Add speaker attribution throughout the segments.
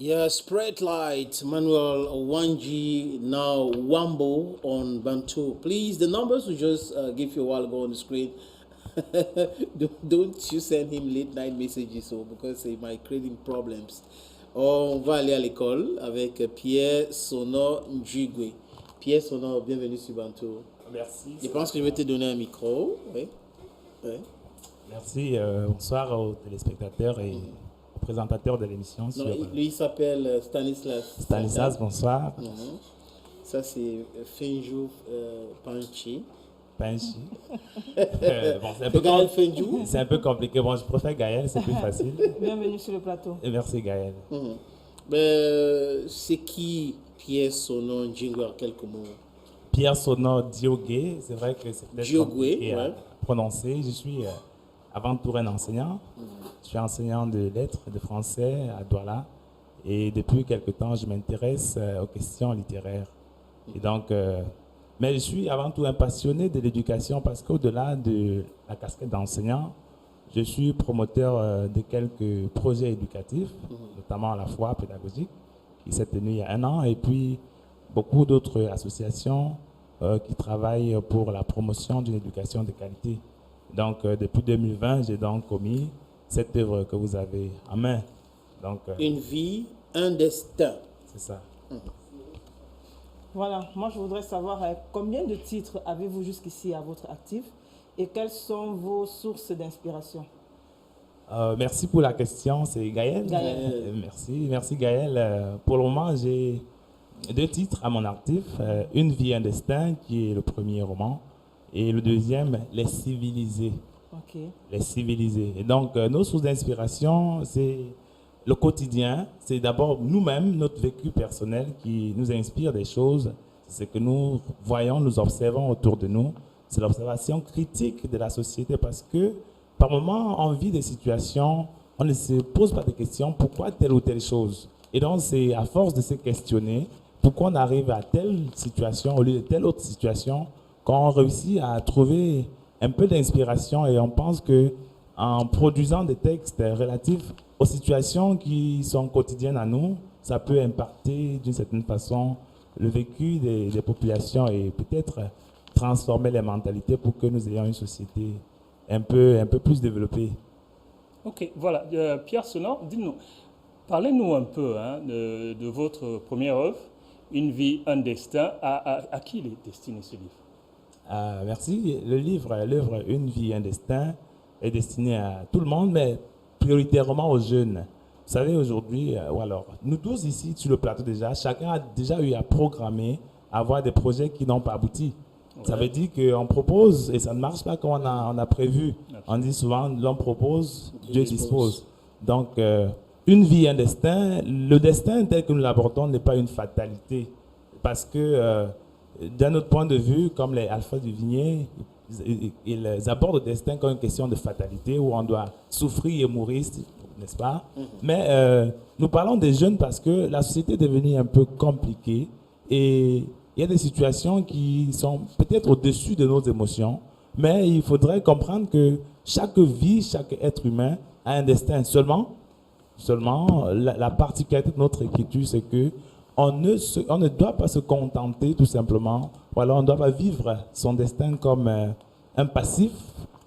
Speaker 1: Yeah, spread light, Manuel Wanji, now Wambo on Bantu. Please, the numbers we just give you a while ago on the screen. Don't you send him late night messages because he might create problems. On va aller à l'école avec Pierre Sonor Njigwe. Pierre Sonor, bienvenue sur Bantu.
Speaker 2: Merci.
Speaker 1: Je pense que je vais te donner un micro. Oui. Oui.
Speaker 2: Merci. Bonsoir aux téléspectateurs et aux présentateurs de l'émission.
Speaker 1: Lui, il s'appelle Stanislas.
Speaker 2: Stanislas, bonsoir.
Speaker 1: Ça, c'est Fenjou Panchi.
Speaker 2: Panchi.
Speaker 1: C'est
Speaker 2: un peu compliqué. Bon, je préfère Gaël, c'est plus facile.
Speaker 3: Bienvenue sur le plateau.
Speaker 2: Et merci Gaël.
Speaker 1: C'est qui Pierre Sonor Njigwe en quelques mots?
Speaker 2: Pierre Sonor Diogé, c'est vrai que c'est peut-être compliqué à prononcer. Je suis avant tout un enseignant. Je suis enseignant de lettres, de français à Douala. Et depuis quelque temps, je m'intéresse aux questions littéraires. Et donc, mais je suis avant tout un passionné de l'éducation parce qu'au-delà de la casquette d'enseignant, je suis promoteur de quelques projets éducatifs, notamment à la fois pédagogique, qui s'est tenu il y a 1 an, et puis beaucoup d'autres associations qui travaillent pour la promotion d'une éducation de qualité. Donc, depuis 2020, j'ai donc commis cette œuvre que vous avez en main. Donc,
Speaker 1: une vie, un destin.
Speaker 2: C'est ça.
Speaker 3: Voilà, moi je voudrais savoir combien de titres avez-vous jusqu'ici à votre actif et quelles sont vos sources d'inspiration?
Speaker 2: Merci pour la question, c'est Gaël. Merci Gaël. Pour le moment, j'ai 2 titres à mon actif. Une vie, un destin, qui est le premier roman, et le deuxième, Les Civilisés.
Speaker 3: Okay.
Speaker 2: Les Civilisés. Et donc, nos sources d'inspiration, c'est le quotidien. C'est d'abord nous-mêmes, notre vécu personnel qui nous inspire des choses. C'est ce que nous voyons, nous observons autour de nous. C'est l'observation critique de la société parce que, par moments, on vit des situations, on ne se pose pas de questions, pourquoi telle ou telle chose? Et donc, c'est à force de se questionner, pourquoi on arrive à telle situation au lieu de telle autre situation, qu'on réussit à trouver un peu d'inspiration et on pense que en produisant des textes relatifs aux situations qui sont quotidiennes à nous, ça peut impacter d'une certaine façon le vécu des populations et peut-être transformer les mentalités pour que nous ayons une société un peu plus développée.
Speaker 4: Ok, voilà. Pierre Sonor, dites-nous, parlez-nous un peu de votre première œuvre, Une vie, un destin. À qui il est destiné ce livre?
Speaker 2: Merci. L'œuvre Une vie, un destin est destiné à tout le monde, mais prioritairement aux jeunes. Vous savez, aujourd'hui, nous tous ici sur le plateau déjà, chacun a déjà eu à programmer, à avoir des projets qui n'ont pas abouti. Ouais. Ça veut dire qu'on propose et ça ne marche pas comme on a prévu. On dit souvent, l'homme propose, Dieu dispose. Donc, une vie, un destin. Le destin tel que nous l'abordons n'est pas une fatalité. Parce que, d'un autre point de vue, comme les Alphonse Duvigné, ils abordent le destin comme une question de fatalité où on doit souffrir et mourir, n'est-ce pas? Mais nous parlons des jeunes parce que la société est devenue un peu compliquée et il y a des situations qui sont peut-être au-dessus de nos émotions, mais il faudrait comprendre que chaque vie, chaque être humain a un destin. Seulement la particularité de notre écriture, c'est que on ne doit pas se contenter tout simplement, voilà, on ne doit pas vivre son destin comme un passif,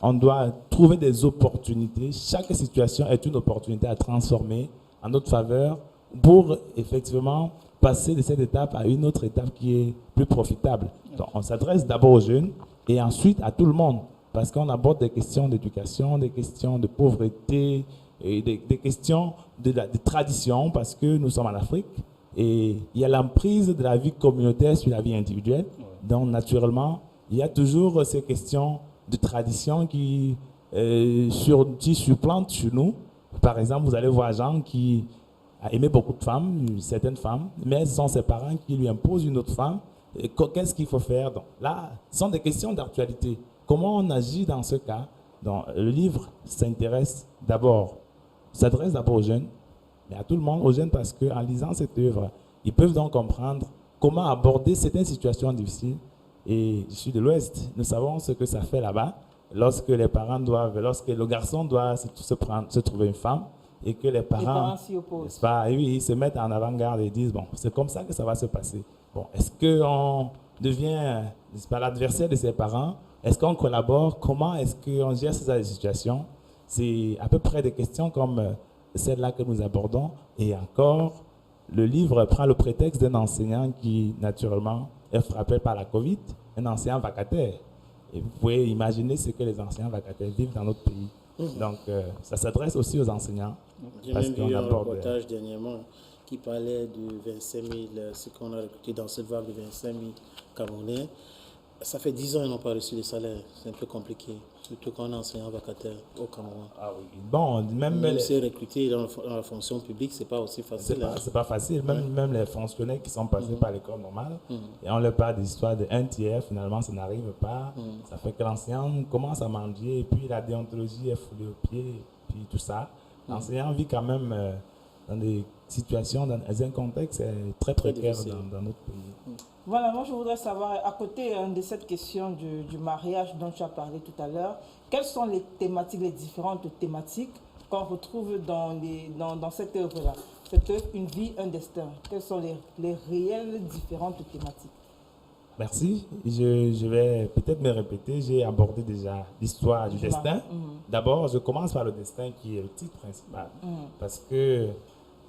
Speaker 2: on doit trouver des opportunités. Chaque situation est une opportunité à transformer en notre faveur pour effectivement passer de cette étape à une autre étape qui est plus profitable. Donc, on s'adresse d'abord aux jeunes et ensuite à tout le monde parce qu'on aborde des questions d'éducation, des questions de pauvreté et des questions de tradition parce que nous sommes en Afrique. Et il y a l'emprise de la vie communautaire sur la vie individuelle. Donc, naturellement, il y a toujours ces questions de tradition qui supplantent sur nous. Par exemple, vous allez voir Jean qui a aimé beaucoup de femmes, certaines femmes, mais ce sont ses parents qui lui imposent une autre femme. Qu'est-ce qu'il faut faire? Donc, là, ce sont des questions d'actualité. Comment on agit dans ce cas? Donc, le livre s'adresse d'abord aux jeunes, mais à tout le monde, aux jeunes, parce qu'en lisant cette œuvre, ils peuvent donc comprendre comment aborder certaines situations difficiles. Et je suis de l'Ouest, nous savons ce que ça fait là-bas, lorsque le garçon doit se trouver une femme, et que les parents
Speaker 3: parents s'y opposent.
Speaker 2: n'est-ce pas, et oui, ils se mettent en avant-garde et disent, bon, c'est comme ça que ça va se passer. Bon, est-ce qu'on devient, n'est-ce pas, l'adversaire de ses parents? Est-ce qu'on collabore? Comment est-ce qu'on gère ces situations? C'est à peu près des questions comme celle-là que nous abordons. Et encore, le livre prend le prétexte d'un enseignant qui, naturellement, est frappé par la COVID, un enseignant vacataire. Et vous pouvez imaginer ce que les enseignants vacataires vivent dans notre pays. Donc, ça s'adresse aussi aux enseignants.
Speaker 1: J'ai
Speaker 2: Parce
Speaker 1: même
Speaker 2: qu'on
Speaker 1: vu un
Speaker 2: aborde-
Speaker 1: reportage dernièrement qui parlait de 25 000, ce qu'on a recruté dans cette vague de 25 000 Camerounais. Ça fait 10 ans qu'ils n'ont pas reçu de salaire. C'est un peu compliqué, surtout quand on est enseignant vacataire au Cameroun.
Speaker 2: Ah oui. Bon, même
Speaker 1: Même
Speaker 2: les-
Speaker 1: si recruter dans la fonction publique, c'est pas aussi
Speaker 2: C'est
Speaker 1: facile.
Speaker 2: pas,
Speaker 1: hein.
Speaker 2: c'est pas facile. Même les fonctionnaires qui sont passés par l'école normale, et on leur parle d'histoire de un tiers, finalement, ça n'arrive pas. Ça fait que l'enseignant commence à mendier, et puis la déontologie est foulée aux pieds, puis tout ça. L'enseignant vit quand même dans des situations, dans un contexte très précaire
Speaker 1: difficile.
Speaker 2: dans notre pays.
Speaker 3: Voilà, moi je voudrais savoir, à côté de cette question du mariage dont tu as parlé tout à l'heure, quelles sont les thématiques, les différentes thématiques qu'on retrouve dans cette œuvre-là? Cette œuvre, Une vie, un destin. Quelles sont les réelles différentes thématiques?
Speaker 2: Merci. Je vais peut-être me répéter. J'ai abordé déjà l'histoire du destin. D'abord, je commence par le destin qui est le titre principal. Parce que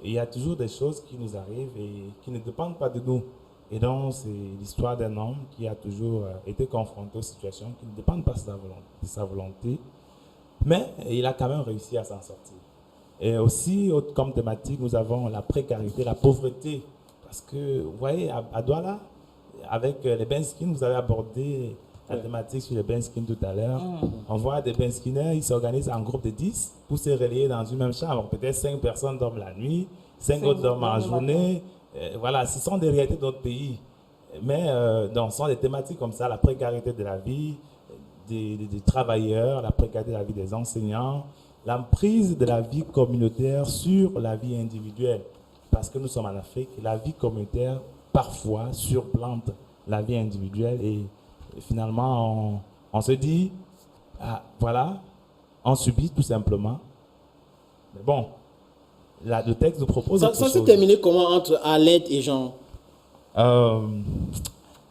Speaker 2: il y a toujours des choses qui nous arrivent et qui ne dépendent pas de nous. Et donc, c'est l'histoire d'un homme qui a toujours été confronté aux situations qui ne dépendent pas de sa volonté. Mais il a quand même réussi à s'en sortir. Et aussi, comme thématique, nous avons la précarité, la pauvreté. Parce que, vous voyez, à Douala, avec les Benskins, vous avez abordé la thématique sur les Benskins tout à l'heure. On voit des Benskinaires, ils s'organisent en groupe de 10 pour se relayer dans une même chambre. Peut-être 5 personnes dorment la nuit, 5 autres dorment en journée. Voilà, ce sont des réalités de notre pays. Mais donc, ce sont des thématiques comme ça, la précarité de la vie des travailleurs, la précarité de la vie des enseignants, l'emprise de la vie communautaire sur la vie individuelle. Parce que nous sommes en Afrique, la vie communautaire parfois surplante la vie individuelle et finalement on se dit, ah, voilà, on subit tout simplement. Mais bon, là, le texte nous propose
Speaker 1: Ça
Speaker 2: autre
Speaker 1: s'est
Speaker 2: chose.
Speaker 1: terminé comment entre Arlette et Jean?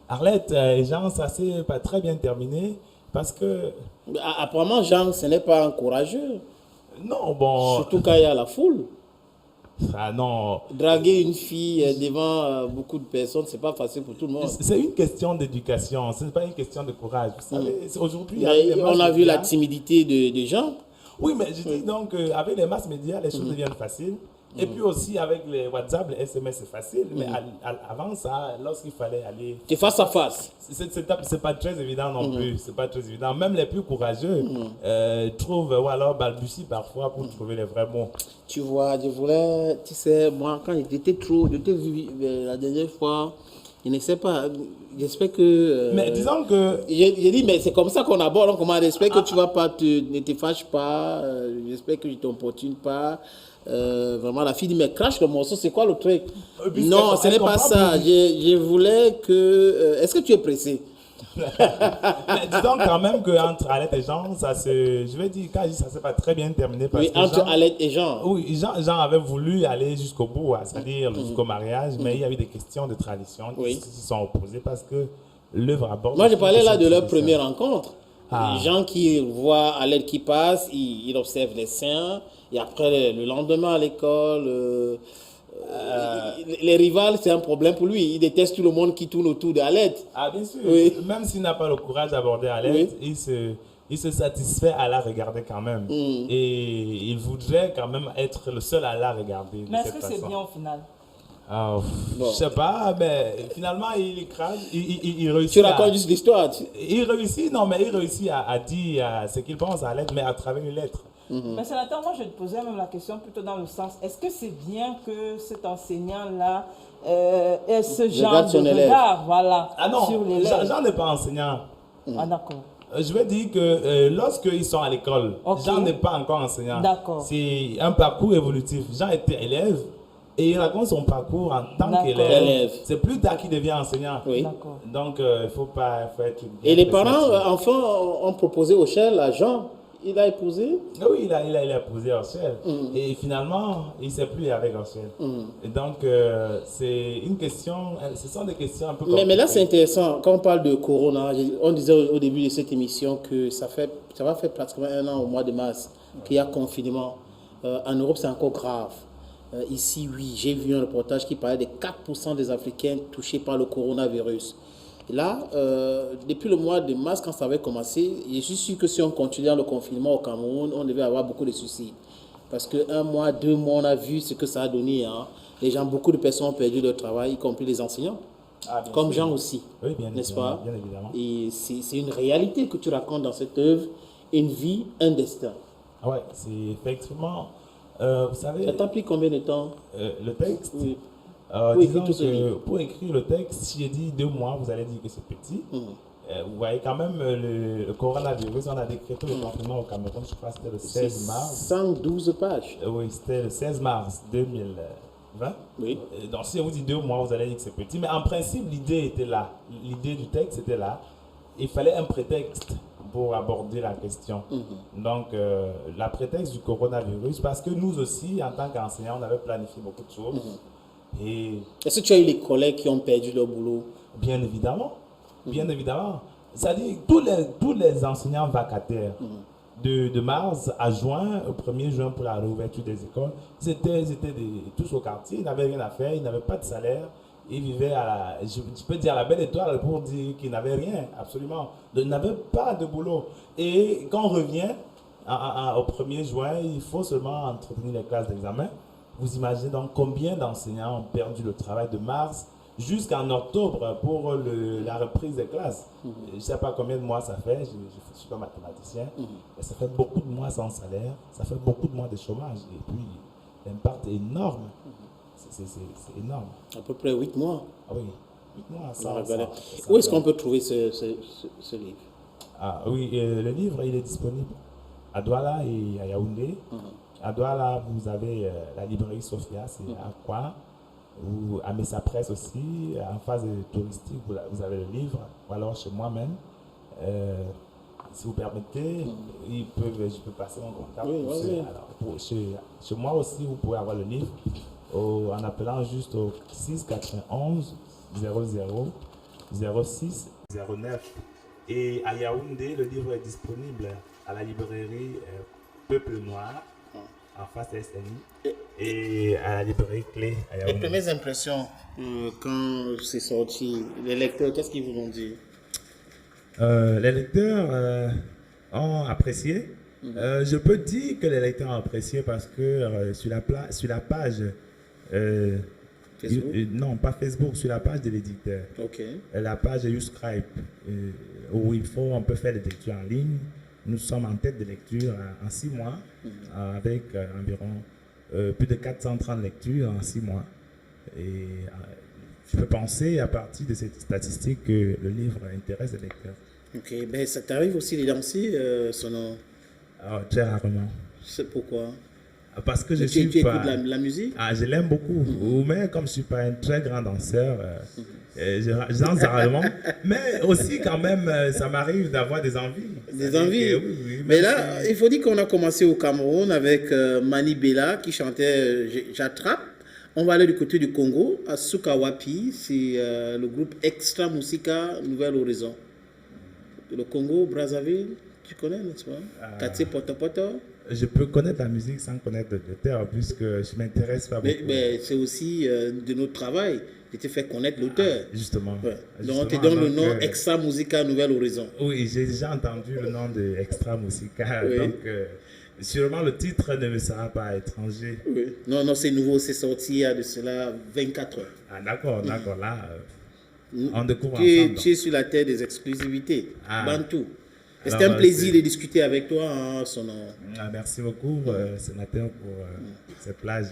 Speaker 2: Arlette et Jean, ça s'est pas très bien terminé parce que,
Speaker 1: Apparemment, Jean, ce n'est pas un courageux.
Speaker 2: non, bon,
Speaker 1: Surtout quand il y a la foule.
Speaker 2: ah non,
Speaker 1: Draguer une fille devant beaucoup de personnes, c'est pas facile pour tout le monde.
Speaker 2: c'est une question d'éducation, ce n'est pas une question de courage. Vous savez, aujourd'hui,
Speaker 1: Mais
Speaker 2: avec les
Speaker 1: on a
Speaker 2: masses
Speaker 1: vu la
Speaker 2: médias-
Speaker 1: timidité de Jean.
Speaker 2: Oui, mais je dis donc, avec les masses médias, les choses deviennent faciles. Et puis aussi, avec les WhatsApp, les SMS, c'est facile. Mais avant ça, lorsqu'il fallait aller...
Speaker 1: C'est face à face.
Speaker 2: C'est pas très évident non plus. C'est pas très évident. Même les plus courageux trouvent, ou alors balbutient parfois pour trouver les vrais mots.
Speaker 1: Tu vois, je voulais, tu sais, moi, quand j'étais vu la dernière fois, je ne sais pas, j'espère que...
Speaker 2: Mais disons que...
Speaker 1: J'ai dit, mais c'est comme ça qu'on aborde, donc comment j'espère que tu vas pas ne te fâches pas, j'espère que je t'importune pas. Vraiment, la fille dit, mais crache le morceau, c'est quoi le truc?
Speaker 2: puis
Speaker 1: Non,
Speaker 2: elle
Speaker 1: ce n'est pas
Speaker 2: comprend
Speaker 1: ça.
Speaker 2: plus.
Speaker 1: Je voulais que... Est-ce que tu es pressé?
Speaker 2: Mais disons quand même qu'entre Alette et Jean, je vais dire, quand je dis ça s'est pas très bien terminé parce
Speaker 1: Oui,
Speaker 2: que
Speaker 1: entre
Speaker 2: Jean,
Speaker 1: Arlette et Jean.
Speaker 2: oui, Jean avait voulu aller jusqu'au bout, c'est-à-dire jusqu'au mariage, mais il y avait des questions de tradition qui se sont opposées parce que l'œuvre aborde...
Speaker 1: Moi, je parlais là de leur
Speaker 2: tradition.
Speaker 1: première rencontre.
Speaker 2: Ah.
Speaker 1: Les gens qui voient Alette qui passe, ils observent les seins. Et après, le lendemain à l'école, les rivales, c'est un problème pour lui. Il déteste tout le monde qui tourne autour d'Alette.
Speaker 2: Ah, bien sûr.
Speaker 1: Oui.
Speaker 2: Même s'il n'a pas le courage d'aborder Alette, il se satisfait à la regarder quand même. Et il voudrait quand même être le seul à la regarder. de
Speaker 3: Mais est-ce
Speaker 2: cette
Speaker 3: que c'est
Speaker 2: façon.
Speaker 3: bien au final?
Speaker 2: Ah,
Speaker 1: Bon.
Speaker 2: je sais pas, mais finalement, il écrase, il réussit.
Speaker 1: Tu racontes juste l'histoire.
Speaker 2: Il réussit, non, mais il réussit à dire ce qu'il pense à Alette, mais à travers une lettre.
Speaker 3: Mais sénateur, moi je te posais même la question plutôt dans le sens, est-ce que c'est bien que cet enseignant-là ait ce genre
Speaker 1: Regarde son
Speaker 3: de
Speaker 1: élève.
Speaker 3: regard, voilà,
Speaker 2: Ah non,
Speaker 3: sur l'élève?
Speaker 2: Jean n'est pas enseignant.
Speaker 3: Ah d'accord.
Speaker 2: Je veux dire que lorsqu'ils sont à l'école,
Speaker 3: Ok.
Speaker 2: Jean n'est pas encore enseignant.
Speaker 3: D'accord.
Speaker 2: C'est un parcours évolutif. Jean était élève et il raconte son parcours en tant
Speaker 3: D'accord.
Speaker 2: qu'élève.
Speaker 1: Élève.
Speaker 2: C'est plus tard qu'il devient enseignant.
Speaker 1: Oui.
Speaker 3: D'accord.
Speaker 2: Donc, il faut être...
Speaker 1: Et les parents, enfants, ont proposé au chef, à Jean. il a épousé.
Speaker 2: Oui, il a épousé Orchel. Et finalement, il ne s'est plus avec Orchel. Et donc, c'est une question, ce sont des questions un peu compliquées.
Speaker 1: Mais là, c'est intéressant. Quand on parle de Corona, on disait au début de cette émission que ça va faire pratiquement 1 an au mois de mars qu'il y a confinement. En Europe, c'est encore grave. Ici, oui, j'ai vu un reportage qui parlait de 4% des Africains touchés par le coronavirus. Et là, depuis le mois de mars, quand ça avait commencé, je suis sûr que si on continue dans le confinement au Cameroun, on devait avoir beaucoup de soucis. Parce que 1 mois, 2 mois, on a vu ce que ça a donné. Hein. Les gens, beaucoup de personnes ont perdu leur travail, y compris les enseignants. Comme Jean aussi,
Speaker 2: oui, bien
Speaker 1: n'est-ce pas?
Speaker 2: Bien évidemment.
Speaker 1: Et c'est une réalité que tu racontes dans cette œuvre, une vie, un destin.
Speaker 2: Oui, c'est effectivement, vous savez...
Speaker 1: Ça t'a pris combien de temps?
Speaker 2: Le texte,
Speaker 1: Oui.
Speaker 2: disons que pour écrire le texte, si j'ai dit 2 mois, vous allez dire que c'est petit. Vous voyez quand même le coronavirus, on a décrété le confinement au Cameroun, je crois que c'était le 16 mars.
Speaker 1: 112 pages.
Speaker 2: Oui, c'était le 16 mars 2020.
Speaker 1: Oui.
Speaker 2: Donc si je vous dis 2 mois, vous allez dire que c'est petit. Mais en principe, l'idée était là. L'idée du texte était là. Il fallait un prétexte pour aborder la question. Donc, la prétexte du coronavirus, parce que nous aussi, en tant qu'enseignants, on avait planifié beaucoup de choses. Et
Speaker 1: est-ce que tu as eu les collègues qui ont perdu leur boulot?
Speaker 2: bien évidemment. Bien évidemment. C'est-à-dire tous les enseignants vacataires de mars à juin, au 1er juin pour la réouverture des écoles, ils étaient tous au quartier, ils n'avaient rien à faire, ils n'avaient pas de salaire. Ils vivaient je peux dire à la belle étoile pour dire qu'ils n'avaient rien, absolument. Ils n'avaient pas de boulot. Et quand on revient au 1er juin, il faut seulement entretenir les classes d'examen. Vous imaginez donc combien d'enseignants ont perdu le travail de mars jusqu'en octobre pour la reprise des classes. Je ne sais pas combien de mois ça fait, je ne suis pas mathématicien, mais ça fait beaucoup de mois sans salaire, ça fait beaucoup de mois de chômage. Et puis, l'impact est énorme. C'est énorme.
Speaker 1: À peu près 8 mois.
Speaker 2: Ah oui, 8 mois sans
Speaker 1: Où est-ce qu'on peut trouver ce livre?
Speaker 2: Ah oui, le livre, il est disponible à Douala et à Yaoundé. À Douala, vous avez la librairie Sophia, c'est à quoi? Ou à Messa Presse aussi, en phase touristique, vous avez le livre, ou alors chez moi-même. Si vous permettez, je peux passer mon contact.
Speaker 1: Oui.
Speaker 2: Alors, chez moi aussi, vous pouvez avoir le livre en appelant juste au 691 00 06 09. Et à Yaoundé, le livre est disponible à la librairie Peuple Noir, en face de SNI, et à la librairie Clé à Yaoundé.
Speaker 1: Les premières impressions quand c'est sorti, les lecteurs, qu'est-ce qu'ils vous ont dit?
Speaker 2: Les lecteurs ont apprécié. Je peux dire que les lecteurs ont apprécié parce que sur la page
Speaker 1: Facebook?
Speaker 2: Non, pas Facebook, sur la page de l'éditeur. La page YouScribe, où on peut faire des lectures en ligne. Nous sommes en tête de lecture en 6 mois, avec environ plus de 430 lectures en 6 mois. Et je peux penser, à partir de cette statistique, que le livre intéresse les lecteurs.
Speaker 1: Ok, ben ça t'arrive aussi de danser son nom?
Speaker 2: Très rarement.
Speaker 1: C'est pourquoi?
Speaker 2: Parce que
Speaker 1: tu écoutes la musique?
Speaker 2: Je l'aime beaucoup. Mais comme je ne suis pas un très grand danseur, je danse rarement. Mais aussi, quand même, ça m'arrive d'avoir des envies.
Speaker 1: Des envies?
Speaker 2: Oui,
Speaker 1: mais là, il faut dire qu'on a commencé au Cameroun avec Mani Bella qui chantait J'attrape. On va aller du côté du Congo, à Sukawapi. C'est le groupe Extra Musica Nouvelle Horizon. Le Congo, Brazzaville, tu connais, n'est-ce pas? Katsé Poto Poto.
Speaker 2: Je peux connaître la musique sans connaître le terme, puisque je ne m'intéresse pas beaucoup.
Speaker 1: Mais c'est aussi de notre travail de te faire connaître l'auteur.
Speaker 2: Justement.
Speaker 1: Ouais. Donc, on te donne le nom Extra Musica Nouvelle Horizon.
Speaker 2: Oui, j'ai déjà entendu le nom de Extra Musica.
Speaker 1: Oui.
Speaker 2: Donc, sûrement, le titre ne me sera pas étranger.
Speaker 1: Oui. Non, c'est nouveau. C'est sorti il y a de cela 24 heures.
Speaker 2: Ah, d'accord. Là, on découvre ensemble.
Speaker 1: Tu es sur la terre des exclusivités. Bantou. C'était
Speaker 2: Alors,
Speaker 1: un plaisir de discuter avec toi, hein, son nom.
Speaker 2: Merci beaucoup, sénateur, pour cette plage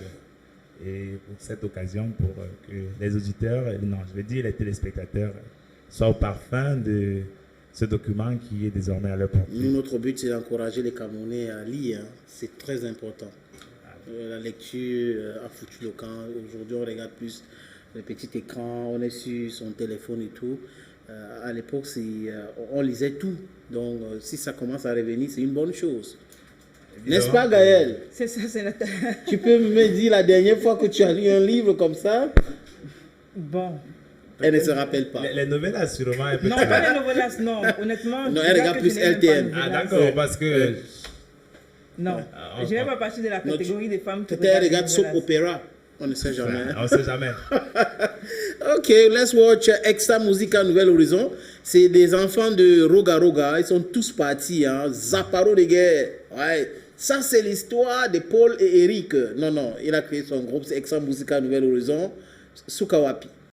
Speaker 2: et pour cette occasion pour que les auditeurs, non, je vais dire les téléspectateurs, soient au parfum de ce document qui est désormais à leur portée.
Speaker 1: Nous, notre but, c'est d'encourager les Camerounais à lire. Hein. C'est très important. La lecture a foutu le camp. Aujourd'hui, on regarde plus le petit écran, on est sur son téléphone et tout. À l'époque, on lisait tout. Donc, si ça commence à revenir, c'est une bonne chose. N'est-ce pas, Gaël?
Speaker 3: C'est ça, c'est notre...
Speaker 1: Tu peux me dire la dernière fois que tu as lu un livre comme ça?
Speaker 3: Bon.
Speaker 1: Elle ne se rappelle pas.
Speaker 2: Les nouvelles, sûrement.
Speaker 3: Non, pas les novelas, non. Honnêtement,
Speaker 1: non,
Speaker 3: je
Speaker 1: elle
Speaker 3: dirais
Speaker 1: regarde
Speaker 3: que
Speaker 1: plus
Speaker 3: je n'aime pas
Speaker 1: LTN.
Speaker 3: les
Speaker 2: Ah,
Speaker 3: novelas.
Speaker 2: d'accord, parce que...
Speaker 3: Non, je n'ai pas partie de la catégorie des femmes qui
Speaker 1: Peut-être elle regarde
Speaker 3: les
Speaker 1: soap
Speaker 3: novelas.
Speaker 1: opéra. On ne sait jamais.
Speaker 2: On ne sait jamais.
Speaker 1: Ok, let's watch Extra Musica Nouvel Horizon. C'est des enfants de Roga Roga. Ils sont tous partis. Hein. Zaparo de guerre. Ouais. Ça, c'est l'histoire de Paul et Eric. Non, il a créé son groupe. C'est Extra Musica Nouvel Horizon. Sukawapi.